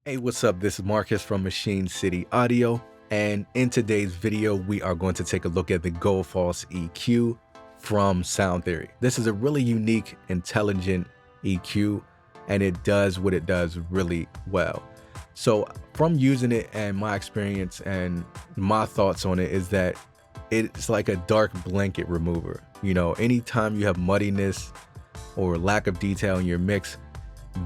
Hey, what's up? This is Marcus from Machine City Audio, and in today's video, we are going to take a look at the Gullfoss EQ from Soundtheory. This is a really unique, intelligent EQ, and it does what it does really well. So from using it and my experience and my thoughts on it is that it's like a dark blanket remover. You know, anytime you have muddiness or lack of detail in your mix,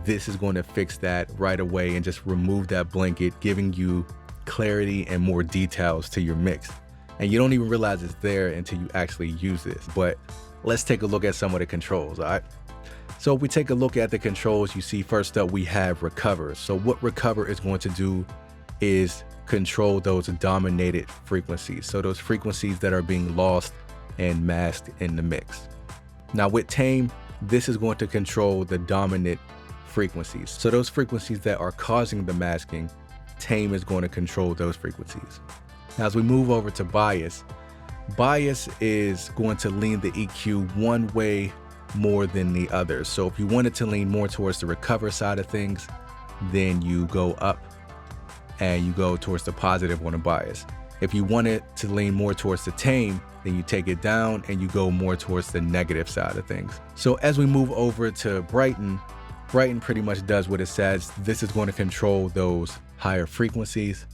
this is going to fix that right away and just remove that blanket, giving you clarity and more details to your mix. And you don't even realize it's there until you actually use this. But let's take a look at some of the controls, all right? So if we take a look at the controls, you see first up we have recover. So what recover is going to do is control those dominated frequencies. So those frequencies that are being lost and masked in the mix. Now with tame, this is going to control the dominant frequencies. So those frequencies that are causing the masking, tame is going to control those frequencies. Now as we move over to bias, bias is going to lean the EQ one way more than the other. So if you wanted to lean more towards the recover side of things, then you go up and you go towards the positive on a bias. If you wanted to lean more towards the tame, then you take it down and you go more towards the negative side of things. So as we move over to brighten, brighten pretty much does what it says. This is going to control those higher frequencies,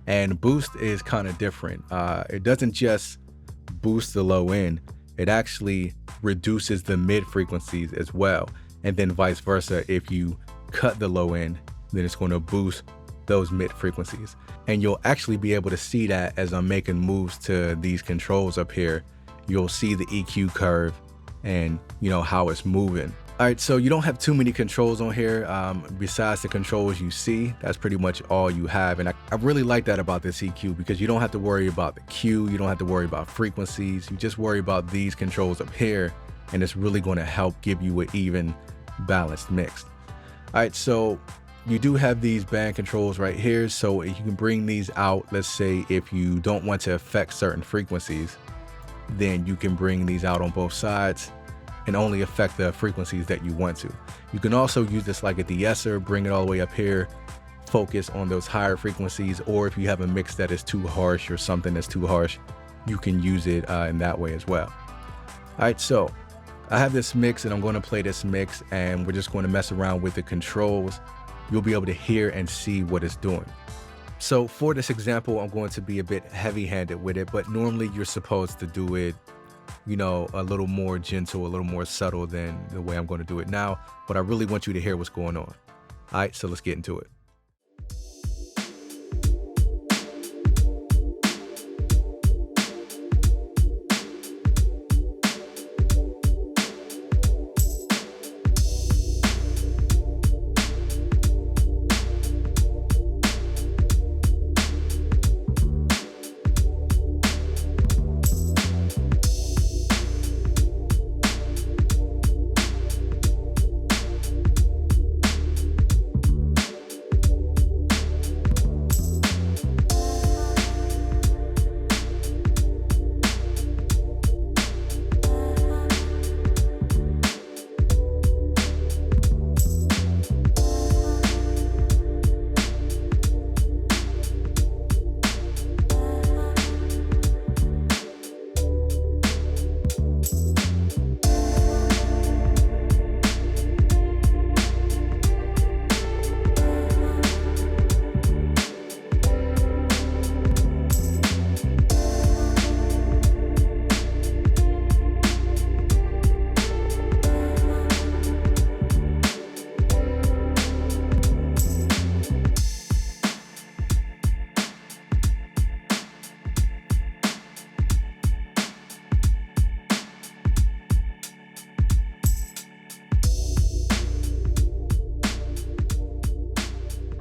and boost is kind of different. It doesn't just boost the low end, it actually reduces the mid frequencies as well. And then vice versa, if you cut the low end, then it's going to boost those mid frequencies. And you'll actually be able to see that as I'm making moves to these controls up here. You'll see the EQ curve and you know how it's moving. All right, so you don't have too many controls on here. Besides the controls you see, that's pretty much all you have. And I really like that about this EQ because you don't have to worry about the Q, you don't have to worry about frequencies, you just worry about these controls up here, and it's really going to help give you an even balanced mix. All right, so you do have these band controls right here, so you can bring these out. Let's say if you don't want to affect certain frequencies, then you can bring these out on both sides and only affect the frequencies that you want to. You can also use this like a de-esser, bring it all the way up here, focus on those higher frequencies, or if you have a mix that is too harsh or something that's too harsh, you can use it in that way as well. All right, so I have this mix and I'm going to play this mix and we're just going to mess around with the controls. You'll be able to hear and see what it's doing. So for this example, I'm going to be a bit heavy-handed with it, but normally you're supposed to do it, you know, a little more gentle, a little more subtle than the way I'm going to do it now, but I really want you to hear what's going on. All right, so let's get into it.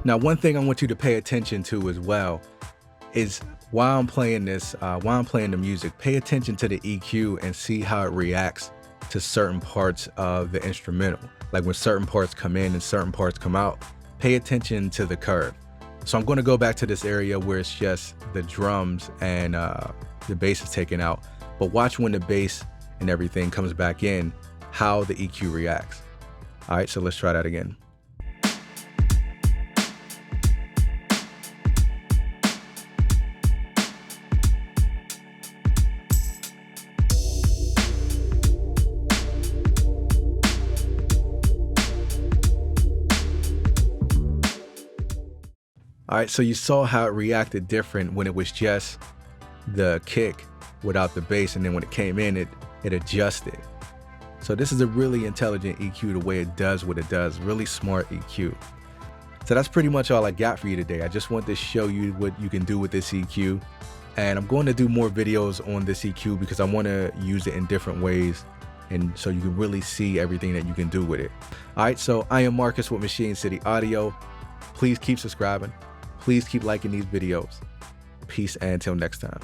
Now, one thing I want you to pay attention to as well is while I'm playing this, while I'm playing the music, pay attention to the EQ and see how it reacts to certain parts of the instrumental. Like when certain parts come in and certain parts come out, pay attention to the curve. So I'm going to go back to this area where it's just the drums and the bass is taken out. But watch when the bass and everything comes back in, how the EQ reacts. All right, so let's try that again. All right, so you saw how it reacted different when it was just the kick without the bass, and then when it came in, it adjusted. So this is a really intelligent EQ, the way it does what it does. Really smart EQ. So that's pretty much all I got for you today. I just want to show you what you can do with this EQ. And I'm going to do more videos on this EQ because I want to use it in different ways, and so you can really see everything that you can do with it. All right, so I am Marcus with Machine City Audio. Please keep subscribing. Please keep liking these videos. Peace, and until next time.